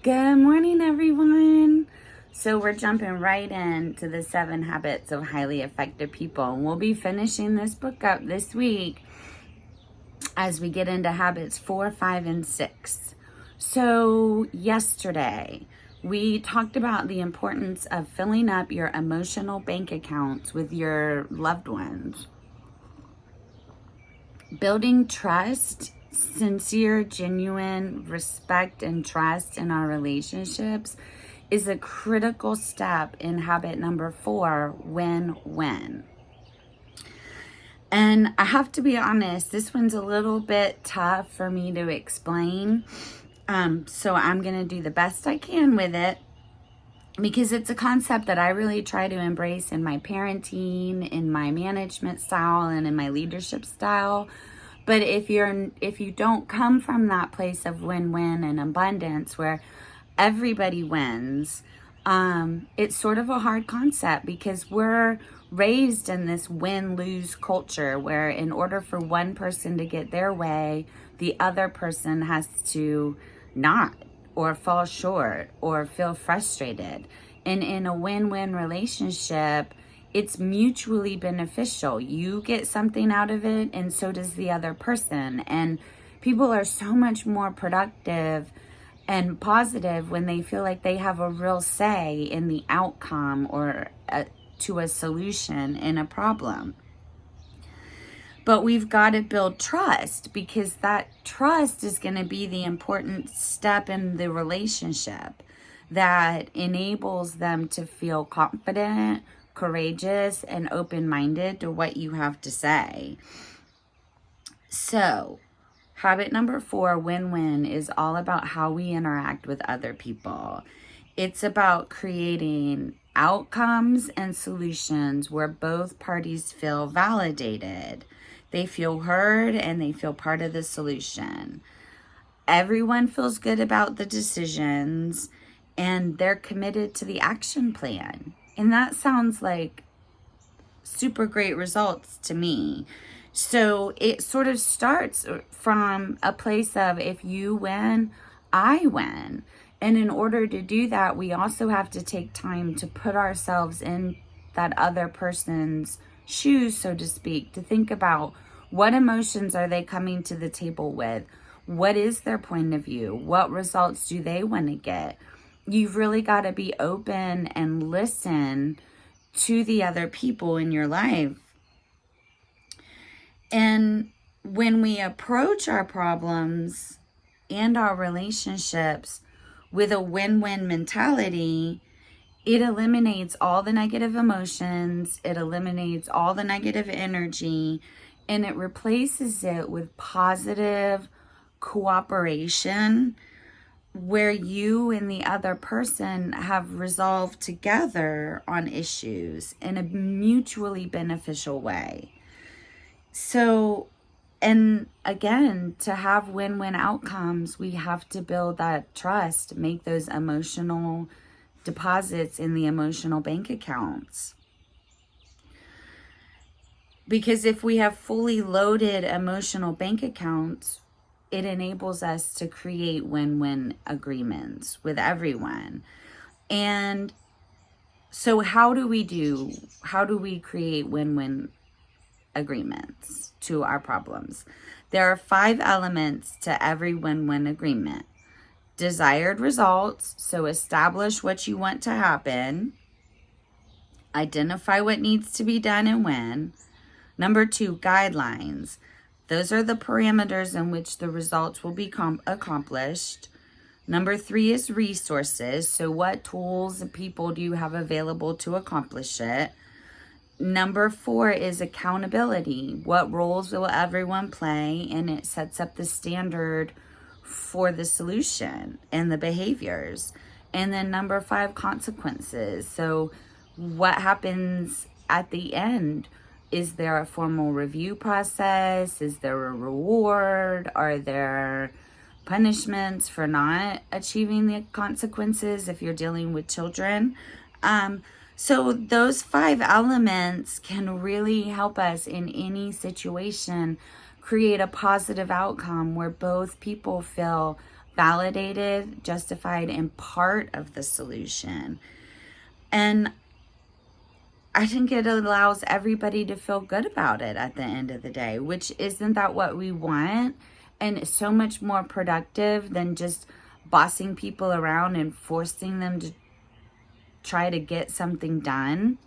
Good morning, everyone. So we're jumping right into the 7 Habits of Highly Effective People. And we'll be finishing this book up this week as we get into habits 4, 5, and 6. So yesterday, we talked about the importance of filling up your emotional bank accounts with your loved ones. Building trust, sincere, genuine respect and trust in our relationships is a critical step in habit number 4, win-win. And I have to be honest, this one's a little bit tough for me to explain. So I'm going to do the best I can with it, because it's a concept that I really try to embrace in my parenting, in my management style, and in my leadership style. But if you don't come from that place of win-win and abundance where everybody wins, it's sort of a hard concept, because we're raised in this win-lose culture where in order for one person to get their way, the other person has to not, or fall short, or feel frustrated. And in a win-win relationship, it's mutually beneficial. You get something out of it, and so does the other person. And people are so much more productive and positive when they feel like they have a real say in the outcome or to a solution in a problem. But we've got to build trust, because that trust is going to be the important step in the relationship that enables them to feel confident, courageous, and open-minded to what you have to say. So, habit number 4, win-win, is all about how we interact with other people. It's about creating outcomes and solutions where both parties feel validated. They feel heard and they feel part of the solution. Everyone feels good about the decisions and they're committed to the action plan. And that sounds like super great results to me. So it sort of starts from a place of, if you win, I win. And in order to do that, we also have to take time to put ourselves in that other person's shoes, so to speak, to think about what emotions are they coming to the table with? What is their point of view? What results do they want to get? You've really got to be open and listen to the other people in your life. And when we approach our problems and our relationships with a win-win mentality, it eliminates all the negative emotions, it eliminates all the negative energy, and it replaces it with positive cooperation where you and the other person have resolved together on issues in a mutually beneficial way. So, and again, to have win-win outcomes, we have to build that trust, make those emotional deposits in the emotional bank accounts. Because if we have fully loaded emotional bank accounts, it enables us to create win-win agreements with everyone. And so how do we create win-win agreements to our problems? There are 5 elements to every win-win agreement. Desired results, so establish what you want to happen. Identify what needs to be done and when. Number 2, guidelines. Those are the parameters in which the results will be accomplished. Number 3 is resources. So what tools and people do you have available to accomplish it? Number 4 is accountability. What roles will everyone play? And it sets up the standard for the solution and the behaviors. And then number 5, consequences. So what happens at the end? Is there a formal review process? Is there a reward? Are there punishments for not achieving the consequences if you're dealing with children? So those 5 elements can really help us in any situation create a positive outcome where both people feel validated, justified, and part of the solution. And I think it allows everybody to feel good about it at the end of the day, which isn't that what we want? And it's so much more productive than just bossing people around and forcing them to try to get something done.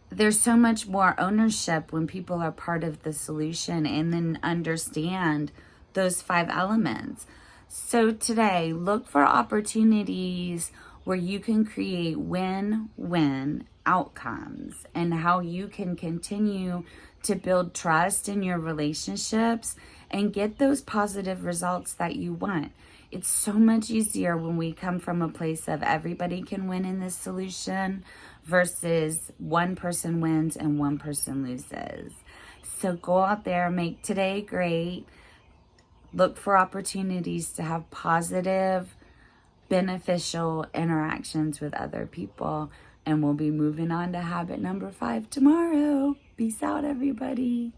There's so much more ownership when people are part of the solution and then understand those 5 elements. So today, look for opportunities where you can create win-win outcomes and how you can continue to build trust in your relationships and get those positive results that you want. It's so much easier when we come from a place of everybody can win in this solution versus one person wins and one person loses. So go out there, make today great. Look for opportunities to have positive, beneficial interactions with other people. And we'll be moving on to habit number 5 tomorrow. Peace out, everybody.